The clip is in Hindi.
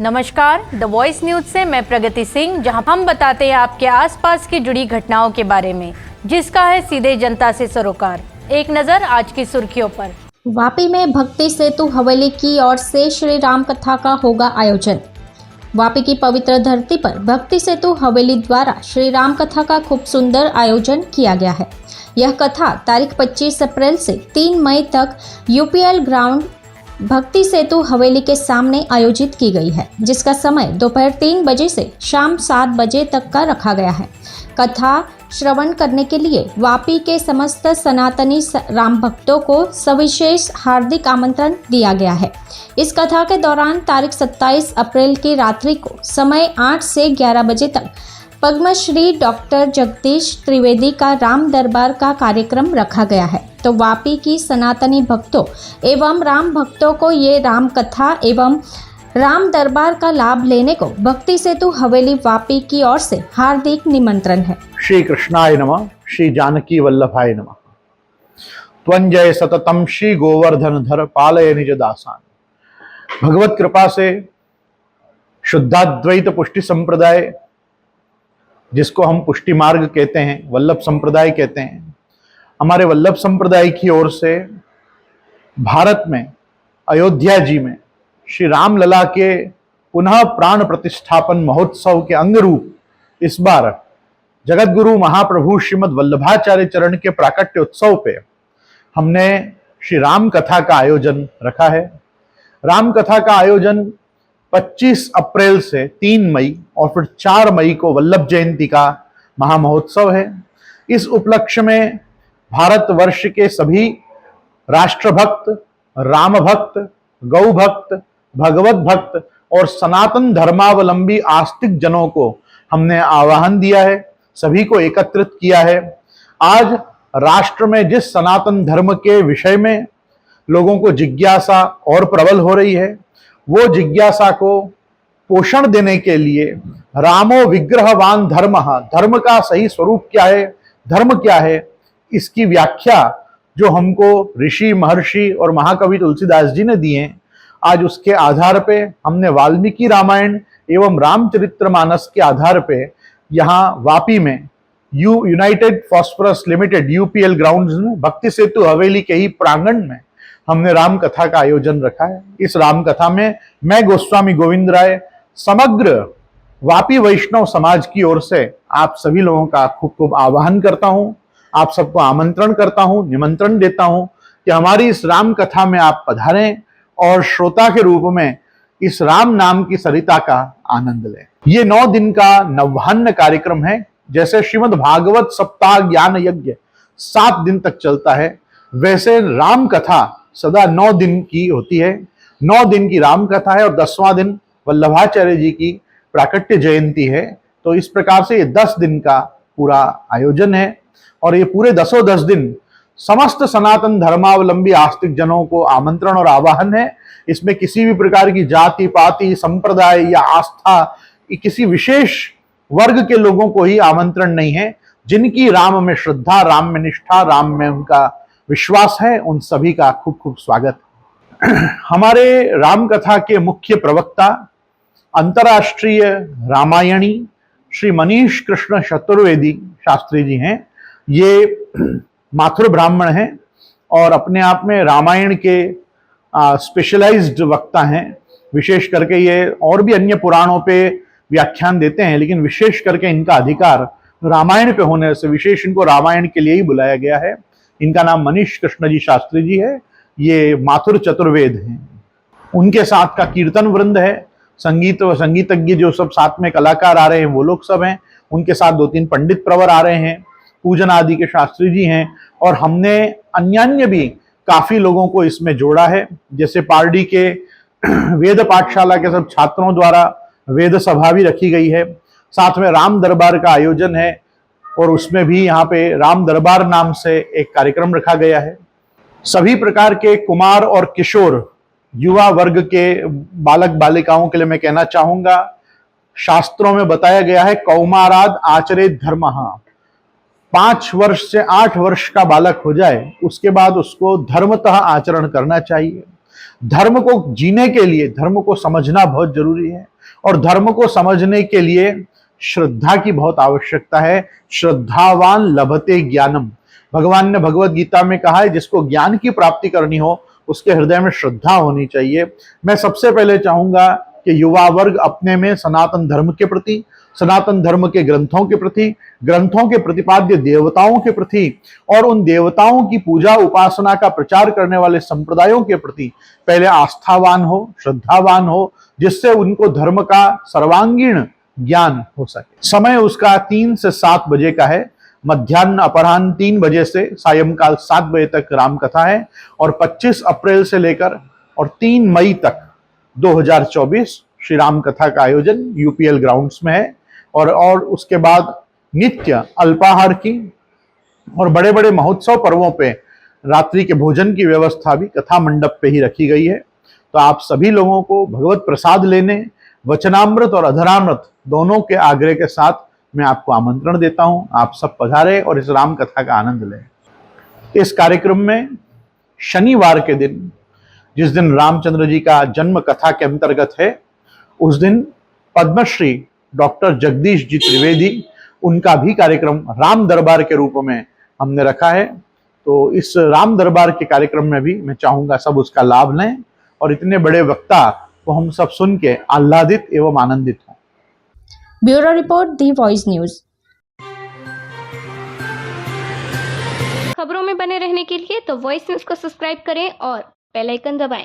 नमस्कार, द वॉइस न्यूज से मैं प्रगति सिंह, जहां हम बताते हैं आपके आसपास की जुड़ी घटनाओं के बारे में, जिसका है सीधे जनता से सरोकार। एक नजर आज की सुर्खियों पर। वापी में भक्ति सेतु हवेली की ओर से श्री राम कथा का होगा आयोजन। वापी की पवित्र धरती पर भक्ति सेतु हवेली द्वारा श्री राम कथा का खूब सुंदर आयोजन किया गया है। यह कथा तारीख 25 अप्रैल से 3 मई तक यूपीएल ग्राउंड भक्ति सेतु हवेली के सामने आयोजित की गई है, जिसका समय दोपहर 3 बजे से शाम 7 बजे तक का रखा गया है। कथा श्रवण करने के लिए वापी के समस्त सनातनी राम भक्तों को सविशेष हार्दिक आमंत्रण दिया गया है। इस कथा के दौरान तारीख 27 अप्रैल की रात्रि को समय 8 से 11 बजे तक पद्मश्री डॉक्टर जगदीश त्रिवेदी का राम दरबार का कार्यक्रम रखा गया है। तो वापी की सनातनी भक्तों एवं राम भक्तों को ये राम कथा एवं राम दरबार का लाभ लेने को भक्ति सेतु हवेली वापी की ओर से हार्दिक निमंत्रण है। श्री कृष्णाय नमः, श्री जानकी वल्लभाय नमः। त्वंजय सततम श्री गोवर्धन धर पालय निज दासान। भगवत कृपा से शुद्धाद्वैत पुष्टि संप्रदाय, जिसको हम पुष्टि मार्ग कहते हैं, वल्लभ संप्रदाय कहते हैं, हमारे वल्लभ संप्रदाय की ओर से भारत में अयोध्या जी में श्री राम लला के पुनः प्राण प्रतिष्ठापन महोत्सव के अंग रूप इस बार जगत गुरु महाप्रभु श्रीमद् वल्लभाचार्य चरण के प्राकट्य उत्सव पे हमने श्री राम कथा का आयोजन रखा है। राम कथा का आयोजन 25 अप्रैल से 3 मई और फिर 4 मई को वल्लभ जयंती का महामहोत्सव है। इस उपलक्ष्य में भारतवर्ष के सभी राष्ट्रभक्त, राम भक्त, गौ भक्त, भगवत भक्त और सनातन धर्मावलंबी आस्तिक जनों को हमने आह्वान दिया है, सभी को एकत्रित किया है। आज राष्ट्र में जिस सनातन धर्म के विषय में लोगों को जिज्ञासा और प्रबल हो रही है, वो जिज्ञासा को पोषण देने के लिए रामो विग्रहवान धर्मः, धर्म का सही स्वरूप क्या है, धर्म क्या है, इसकी व्याख्या जो हमको ऋषि महर्षि और महाकवि तुलसीदास जी ने दिए, आज उसके आधार पे हमने वाल्मीकि रामायण एवं रामचरितमानस के आधार पे यहाँ वापी में United phosphorus limited UPL grounds में भक्ति सेतु हवेली के ही प्रांगण में हमने राम कथा का आयोजन रखा है। इस राम कथा में मैं गोस्वामी गोविंद राय समग्र वापी वैष्णव समाज की ओर से आप सभी लोगों का खूब खूब आह्वान करता हूं, आप सबको आमंत्रण करता हूं, निमंत्रण देता हूं कि हमारी इस राम कथा में आप पधारें और श्रोता के रूप में इस राम नाम की सरिता का आनंद लें। ये 9 दिन का नवहान्य कार्यक्रम है। जैसे श्रीमद् भागवत सप्ताह ज्ञान यज्ञ 7 दिन तक चलता है, वैसे राम कथा सदा 9 दिन की होती है। 9 दिन की राम कथा है और 10वां दिन वल्लभाचार्य जी की प्राकट्य जयंती है। तो इस प्रकार से ये 10 दिन का पूरा आयोजन है और ये पूरे 10 दिन समस्त सनातन धर्मावलंबी आस्तिक जनों को आमंत्रण और आवाहन है। इसमें किसी भी प्रकार की जाति पाति संप्रदाय या आस्था किसी विशेष वर्ग के लोगों को ही आमंत्रण नहीं है। जिनकी राम में श्रद्धा, राम में निष्ठा, राम में उनका विश्वास है, उन सभी का खूब खूब स्वागत। हमारे राम कथा के मुख्य प्रवक्ता अंतर्राष्ट्रीय रामायणी श्री मनीष कृष्ण चतुर्वेदी शास्त्री जी हैं। ये माथुर ब्राह्मण हैं और अपने आप में रामायण के स्पेशलाइज्ड वक्ता हैं। विशेष करके ये और भी अन्य पुराणों पे व्याख्यान देते हैं, लेकिन विशेष करके इनका अधिकार रामायण पे होने से विशेष इनको रामायण के लिए ही बुलाया गया है। इनका नाम मनीष कृष्ण जी शास्त्री जी है। ये माथुर चतुर्वेद हैं। उनके साथ का कीर्तन वृंद है, संगीत व संगीतज्ञ जो सब साथ में कलाकार आ रहे हैं वो लोग सब हैं। उनके साथ 2-3 पंडित प्रवर आ रहे हैं, पूजन आदि के शास्त्री जी हैं और हमने अन्य भी काफी लोगों को इसमें जोड़ा है। जैसे पारडी के वेद पाठशाला के सब छात्रों द्वारा वेद सभा भी रखी गई है। साथ में राम दरबार का आयोजन है और उसमें भी यहाँ पे राम दरबार नाम से एक कार्यक्रम रखा गया है। सभी प्रकार के कुमार और किशोर युवा वर्ग के बालक बालिकाओं के लिए मैं कहना चाहूंगा, शास्त्रों में बताया गया है कौमाराद आचरेत धर्मः। 5 वर्ष से 8 वर्ष का बालक हो जाए उसके बाद उसको धर्मतः आचरण करना चाहिए। धर्म को जीने के लिए धर्म को समझना बहुत जरूरी है। और धर्म को समझने के लिए श्रद्धा की बहुत आवश्यकता है। श्रद्धावान लभते ज्ञानम, भगवान ने भगवत गीता में कहा है जिसको ज्ञान की प्राप्ति करनी हो उसके हृदय में श्रद्धा होनी चाहिए। मैं सबसे पहले चाहूंगा कि युवा वर्ग अपने में सनातन धर्म के प्रति, सनातन धर्म के ग्रंथों के प्रति, ग्रंथों के प्रतिपाद्य देवताओं के प्रति और उन देवताओं की पूजा उपासना का प्रचार करने वाले संप्रदायों के प्रति पहले आस्थावान हो, श्रद्धावान हो, जिससे उनको धर्म का सर्वांगीण ज्ञान हो सके। समय उसका 3 से 7 बजे का है। मध्याह्न अपराह्न 3 बजे से सायंकाल 7 बजे तक राम कथा है और 25 अप्रैल से लेकर और 3 मई तक 2024 श्री राम कथा का आयोजन यूपीएल ग्राउंड्स में है। और उसके बाद नित्य अल्पाहार की और बड़े बड़े महोत्सव पर्वों पे रात्रि के भोजन की व्यवस्था भी कथा मंडप पे ही रखी गई है। तो आप सभी लोगों को भगवत प्रसाद लेने, वचनामृत और अधरामृत दोनों के आग्रह के साथ मैं आपको आमंत्रण देता हूं। आप सब पधारें और इस राम कथा का आनंद लें। इस कार्यक्रम में शनिवार के दिन, जिस दिन रामचंद्र जी का जन्म कथा के अंतर्गत है, उस दिन पद्मश्री डॉक्टर जगदीश जी त्रिवेदी, उनका भी कार्यक्रम राम दरबार के रूप में हमने रखा है। तो इस राम दरबार के कार्यक्रम में भी मैं चाहूंगा सब उसका लाभ लें और इतने बड़े वक्ता को हम सब सुन के आह्लादित एवं आनंदित हों। ब्यूरो रिपोर्ट, दी वॉइस न्यूज। खबरों में बने रहने के लिए तो वॉइस न्यूज को सब्सक्राइब करें और बेल आइकन दबाएं।